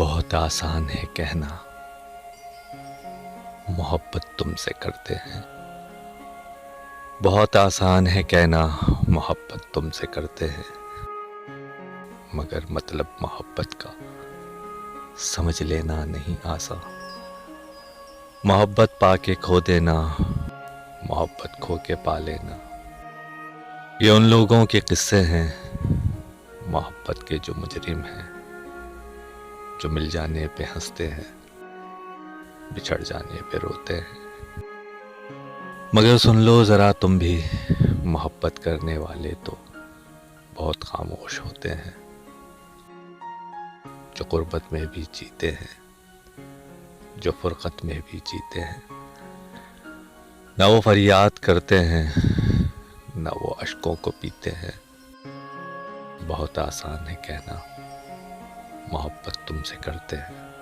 बहुत आसान है कहना मोहब्बत तुमसे करते हैं। बहुत आसान है कहना मोहब्बत तुमसे करते हैं, मगर मतलब मोहब्बत का समझ लेना नहीं आसान। मोहब्बत पाके खो देना, मोहब्बत खो के पा लेना, ये उन लोगों के किस्से हैं मोहब्बत के जो मुजरिम हैं, जो मिल जाने पे हंसते हैं, बिछड़ जाने पे रोते हैं। मगर सुन लो जरा तुम भी, मोहब्बत करने वाले तो बहुत खामोश होते हैं, जो गुर्बत में भी जीते हैं, जो फुरकत में भी जीते हैं। ना वो फरियाद करते हैं, ना वो अश्कों को पीते हैं। बहुत आसान है कहना मोहब्बत तुमसे करते हैं।